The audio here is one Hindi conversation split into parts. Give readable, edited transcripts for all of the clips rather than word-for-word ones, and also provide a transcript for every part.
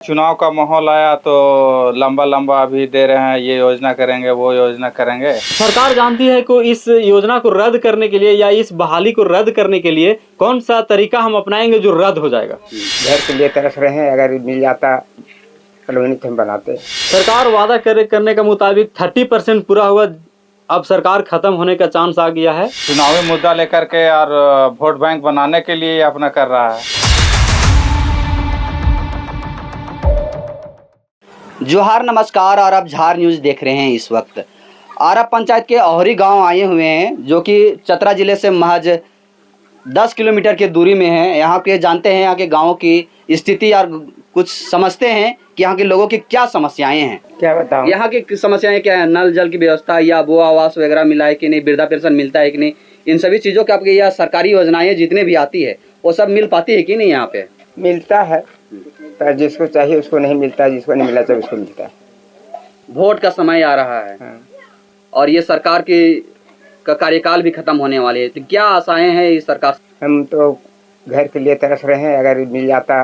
चुनाव का माहौल आया तो लंबा लंबा अभी दे रहे हैं, ये योजना करेंगे वो योजना करेंगे। सरकार जानती है कि इस योजना को रद्द करने के लिए या इस बहाली को रद्द करने के लिए कौन सा तरीका हम अपनाएंगे जो रद्द हो जाएगा। घर के लिए तरस रहे हैं, अगर मिल जाता कॉलोनी तो हम बनाते। सरकार वादा करने के मुताबिक 30% पूरा हुआ, अब सरकार खत्म होने का चांस आ गया है। चुनावी मुद्दा लेकर के और वोट बैंक बनाने के लिए अपना कर रहा है। जोहार नमस्कार, और आप झार न्यूज़ देख रहे हैं। इस वक्त आरा पंचायत के ओहरी गांव आए हुए हैं जो कि चतरा ज़िले से महज 10 किलोमीटर की दूरी में है। यहाँ के जानते हैं यहाँ के गाँव की स्थिति और कुछ समझते हैं कि यहाँ के लोगों की क्या समस्याएं हैं। क्या बताऊँ, यहाँ की समस्याएं क्या है? नल जल की व्यवस्था या वो आवास वगैरह मिला है कि नहीं, वृद्धा पेंशन मिलता है कि नहीं, इन सभी चीज़ों के आपके यह सरकारी योजनाएं जितने भी आती है वो सब मिल पाती है कि नहीं यहाँ पे? मिलता है पर जिसको चाहिए उसको नहीं मिलता, जिसको नहीं मिला तो उसको मिलता है। वोट का समय आ रहा है और ये सरकार की का कार्यकाल भी खत्म होने वाले है, तो क्या आशाएं हैं इस सरकार से? हम तो घर के लिए तरस रहे हैं, अगर मिल जाता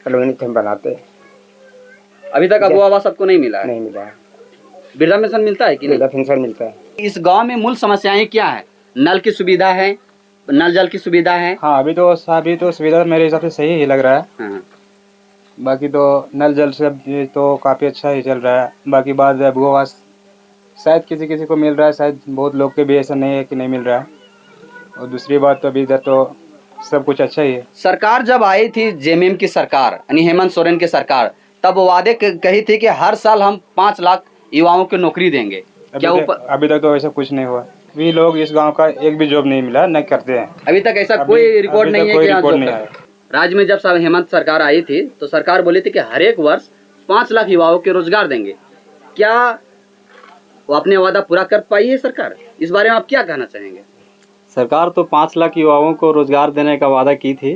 कॉलोनी तो हम बनाते। अभी तक अब वो आवास सबको नहीं मिला है? नहीं मिला है। वृद्धा पेंशन मिलता है कि नहीं? वृद्धा पेंशन मिलता है। इस गांव में मूल समस्याएं क्या है? नल की सुविधा है, नल जल की सुविधा है। हाँ, अभी तो सुविधा मेरे हिसाब से सही ही लग रहा है। हाँ। बाकी तो नल जल से तो काफ़ी अच्छा ही चल रहा है। बाकी बात है वो आवास शायद किसी किसी को मिल रहा है, शायद बहुत लोग के भी ऐसा नहीं है कि नहीं मिल रहा है। और दूसरी बात तो अभी इधर तो सब कुछ अच्छा ही है। सरकार जब आई थी जेएमएम की सरकार यानी हेमंत सोरेन की सरकार, तब वादे कही थी कि हर साल हम 5 लाख युवाओं को नौकरी देंगे। क्या अभी तक तो ऐसा कुछ नहीं हुआ। भी लोग इस गांव का एक भी जॉब नहीं मिला, नहीं करते हैं। अभी तक ऐसा कोई रिकॉर्ड नहीं है कि यहाँ जॉब आया। राज्य में जब हेमंत सरकार आई थी तो सरकार बोली थी कि हर एक वर्ष 5 लाख युवाओं के रोजगार देंगे। क्या वो अपने वादा पूरा कर पाई है सरकार? इस बारे में आप क्या कहना चाहेंगे? सरकार तो 5 लाख युवाओं को रोजगार देने का वादा की थी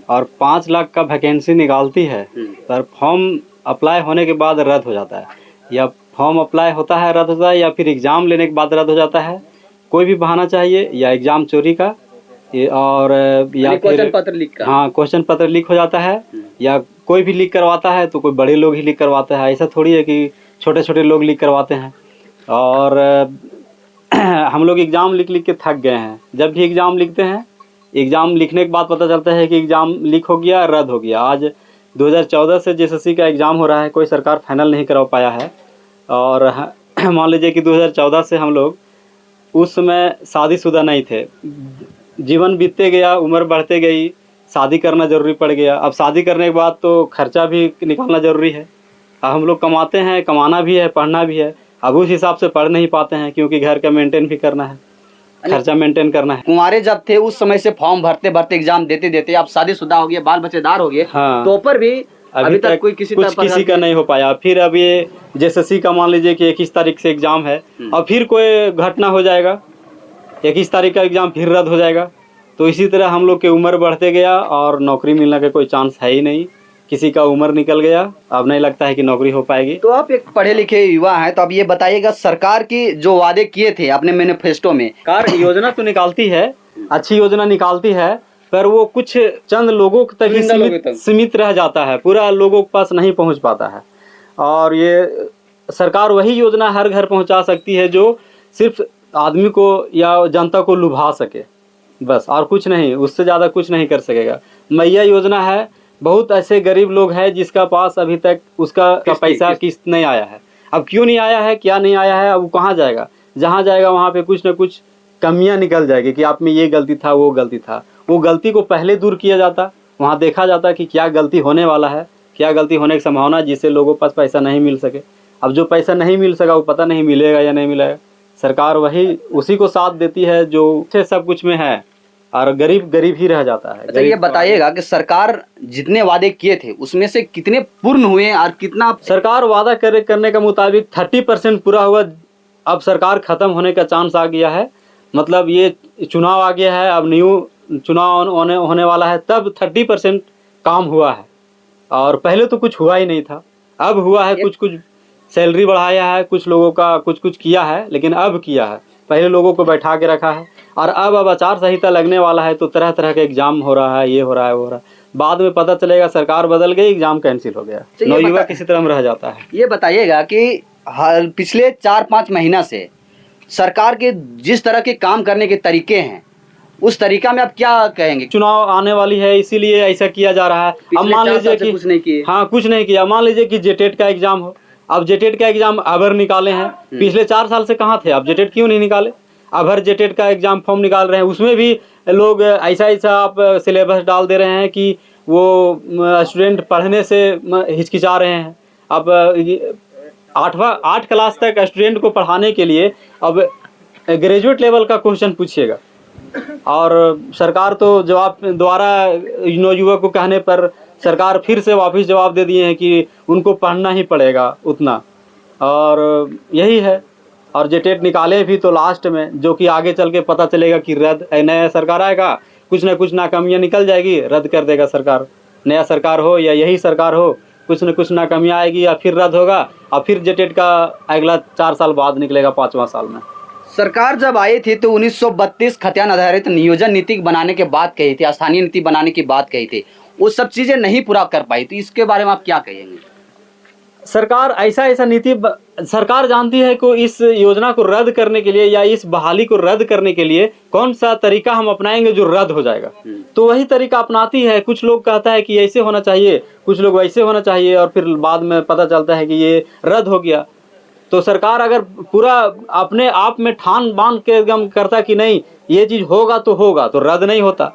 और 5 लाख का वैकेंसी निकालती है, पर फॉर्म अप्लाई होने के बाद रद्द हो जाता है, या फॉर्म अप्लाई होता है रद्द होता है, या फिर एग्ज़ाम लेने के बाद रद्द हो जाता है। कोई भी बहाना चाहिए, या एग्ज़ाम चोरी का और या क्वेश्चन पत्र लीक का। हाँ, क्वेश्चन पत्र लीक हो जाता है, या कोई भी लीक करवाता है तो कोई बड़े लोग ही लीक करवाते हैं। ऐसा थोड़ी है कि छोटे छोटे लोग लीक करवाते हैं। और हम लोग एग्ज़ाम लिख के थक गए हैं। जब भी एग्ज़ाम लिखते हैं, एग्ज़ाम लिखने के बाद पता चलता है कि एग्ज़ाम लीक हो गया, रद्द हो गया। आज 2014 से जेएसएससी का एग्ज़ाम हो रहा है, कोई सरकार फाइनल नहीं करवा पाया है। और मान लीजिए कि 2014 से हम लोग उस समय शादीशुदा नहीं थे, जीवन बीतते गया, उम्र बढ़ते गई, शादी करना ज़रूरी पड़ गया। अब शादी करने के बाद तो खर्चा भी निकालना ज़रूरी है। अब हम लोग कमाते हैं, कमाना भी है, पढ़ना भी है। अब उस हिसाब से पढ़ नहीं पाते हैं क्योंकि घर का मेंटेन भी करना है, खर्चा मेंटेन करना है। कुंवारे जब थे उस समय से फॉर्म भरते भरते एग्जाम देते देते आप शादीशुदा हो गए, बाल बच्चेदार हो गए। हाँ, तो पर भी अभी तक कोई किसी का नहीं हो पाया। फिर अब ये जेएसएससी का मान लीजिए कि 21 तारीख से एग्ज़ाम है और फिर कोई घटना हो जाएगा, 21 तारीख का एग्ज़ाम फिर रद्द हो जाएगा। तो इसी तरह हम लोग की उम्र बढ़ते गया और नौकरी मिलने का कोई चांस है ही नहीं। किसी का उम्र निकल गया, अब नहीं लगता है कि नौकरी हो पाएगी। तो आप एक पढ़े लिखे युवा हैं, तो अब ये बताइएगा, सरकार की जो वादे किए थे अपने मैनिफेस्टो में, सरकार योजना तो निकालती है, अच्छी योजना निकालती है, पर वो कुछ चंद लोगों तक ही सीमित रह जाता है, पूरा लोगों के पास नहीं पहुंच पाता है। और ये सरकार वही योजना हर घर पहुंचा सकती है जो सिर्फ आदमी को या जनता को लुभा सके, बस, और कुछ नहीं, उससे ज़्यादा कुछ नहीं कर सकेगा। मैया योजना है, बहुत ऐसे गरीब लोग हैं जिसका पास अभी तक उसका पैसा किस्त नहीं आया है। अब क्यों नहीं आया है, क्या नहीं आया है, अब वो कहाँ जाएगा? जहाँ जाएगा वहाँ पे कुछ ना कुछ कमियाँ निकल जाएगी कि आप में ये गलती था, वो गलती था। वो गलती को पहले दूर किया जाता, वहाँ देखा जाता कि क्या गलती होने वाला है, क्या गलती होने की संभावना, जिससे लोगों के पास पैसा नहीं मिल सके। अब जो पैसा नहीं मिल सका वो पता नहीं मिलेगा या नहीं मिलेगा। सरकार वही उसी को साथ देती है जो सब कुछ में है, और गरीब गरीब ही रह जाता है। अच्छा, ये बताइएगा कि सरकार जितने वादे किए थे उसमें से कितने पूर्ण हुए और कितना? सरकार वादा करने के मुताबिक 30% पूरा हुआ, अब सरकार खत्म होने का चांस आ गया है। मतलब ये चुनाव आ गया है, अब न्यू चुनाव होने वाला है, तब 30% काम हुआ है। और पहले तो कुछ हुआ ही नहीं था, अब हुआ है। कुछ सैलरी बढ़ाया है, कुछ लोगों का कुछ किया है, लेकिन अब किया है। पहले लोगों को बैठा के रखा है, और अब आचार संहिता लगने वाला है तो तरह तरह के एग्जाम हो रहा है, ये हो रहा है, वो हो रहा है। बाद में पता चलेगा सरकार बदल गई, एग्जाम कैंसिल हो गया, तो ये नवयुवक बता- किसी तरह रह जाता है। ये बताइएगा कि पिछले 4-5 महीना से सरकार के जिस तरह के काम करने के तरीके हैं, उस तरीका में आप क्या कहेंगे? चुनाव आने वाली है इसीलिए ऐसा किया जा रहा है। अब पिछले मान 4 लीजिए साल से कि कुछ नहीं किए। हाँ कुछ नहीं किया, मान लीजिए कि जेटेट का एग्जाम हो, अब जेटेट का एग्जाम अभर निकाले हैं, पिछले 4 साल से कहाँ थे, अब जेटेट क्यों नहीं निकाले? अभर जेटेट का एग्जाम फॉर्म निकाल रहे हैं, उसमें भी लोग ऐसा ऐसा आप सिलेबस डाल दे रहे हैं कि वो स्टूडेंट पढ़ने से हिचकिचा रहे हैं। अब 8 क्लास तक स्टूडेंट को पढ़ाने के लिए अब ग्रेजुएट लेवल का क्वेश्चन पूछिएगा, और सरकार तो जवाब द्वारा नवयुवक को कहने पर सरकार फिर से वापस जवाब दे दिए हैं कि उनको पढ़ना ही पड़ेगा उतना, और यही है। और जेटेट निकाले भी तो लास्ट में, जो कि आगे चल के पता चलेगा कि रद्द, नया सरकार आएगा, कुछ ना कुछ नाकामियाँ निकल जाएगी, रद्द कर देगा सरकार। नया सरकार हो या यही सरकार हो, कुछ न कुछ नाकामियाँ आएगी या फिर रद्द होगा, और फिर जेटेट का अगला 4 साल बाद निकलेगा 5वां साल में। सरकार जब आई थी तो 1932 खतियान आधारित नियोजन नीति बनाने की बात कही थी, स्थानीय नीति बनाने की बात कही थी, वो सब चीजें नहीं पूरा कर पाई थी। इसके बारे में आप क्या कहेंगे? सरकार ऐसा नीति सरकार जानती है कि इस योजना को रद्द करने के लिए या इस बहाली को रद्द करने के लिए कौन सा तरीका हम अपनाएंगे जो रद्द हो जाएगा, तो वही तरीका अपनाती है। कुछ लोग कहता है कि ऐसे होना चाहिए, कुछ लोग वैसे होना चाहिए, और फिर बाद में पता चलता है कि ये रद्द हो गया। तो सरकार अगर पूरा अपने आप में ठान बांध के एकदम करता कि नहीं ये चीज़ होगा, तो रद्द नहीं होता,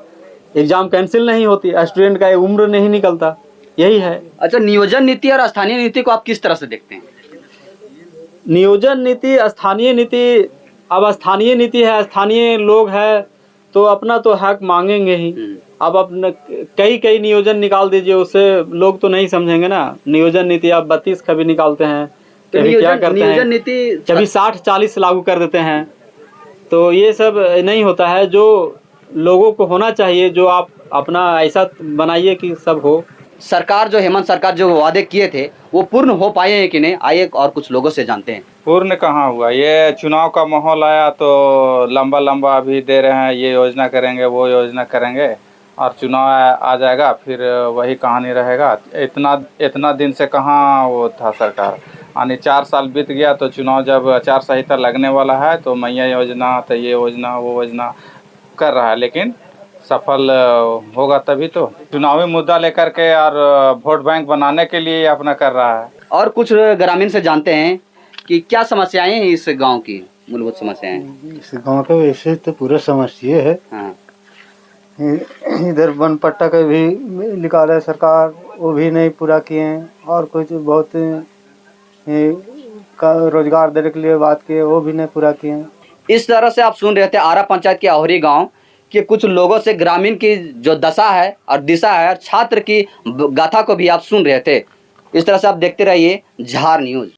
एग्जाम कैंसिल नहीं होती, स्टूडेंट का उम्र नहीं निकलता, यही है। अच्छा, नियोजन नीति और स्थानीय नीति को आप किस तरह से देखते हैं? नियोजन नीति, स्थानीय नीति, अब स्थानीय नीति है, स्थानीय लोग है तो अपना तो हक मांगेंगे ही। अब अपना कई नियोजन निकाल दीजिए, उससे लोग तो नहीं समझेंगे ना। नियोजन नीति आप 32 कभी निकालते हैं, तो कभी क्या करते हैं, नियोजन नीति कभी 60-40 लागू कर देते हैं, तो ये सब नहीं होता है। जो लोगों को होना चाहिए, जो आप अपना ऐसा बनाइए कि सब हो। सरकार जो हेमंत सरकार जो वादे किए थे वो पूर्ण हो पाए हैं कि नहीं, आइए और कुछ लोगों से जानते हैं। पूर्ण कहाँ हुआ, ये चुनाव का माहौल आया तो लंबा लंबा अभी दे रहे हैं, ये योजना करेंगे वो योजना करेंगे, और चुनाव आ जाएगा फिर वही कहानी रहेगा। इतना दिन से कहाँ वो था सरकार, यानी 4 साल बीत गया तो चुनाव जब आचार संहिता लगने वाला है तो मैया योजना, तो ये योजना वो योजना कर रहा है, लेकिन सफल होगा तभी तो। चुनावी मुद्दा लेकर के और वोट बैंक बनाने के लिए अपना कर रहा है। और कुछ ग्रामीण से जानते हैं कि क्या समस्याएं हैं इस गांव की, मूलभूत समस्याएं। इस गांव के वैसे तो पूरा समस्या है। हाँ, इधर वन पट्टा का भी निकाला है सरकार, वो भी नहीं पूरा किए हैं, और कुछ बहुत रोजगार देने के लिए बात किए, वो भी नहीं पूरा किए हैं। इस तरह से आप सुन रहे थे आरा पंचायत के अहोरी गांव के कुछ लोगों से ग्रामीण की जो दशा है और दिशा है, छात्र की गाथा को भी आप सुन रहे थे। इस तरह से आप देखते रहिए झार न्यूज।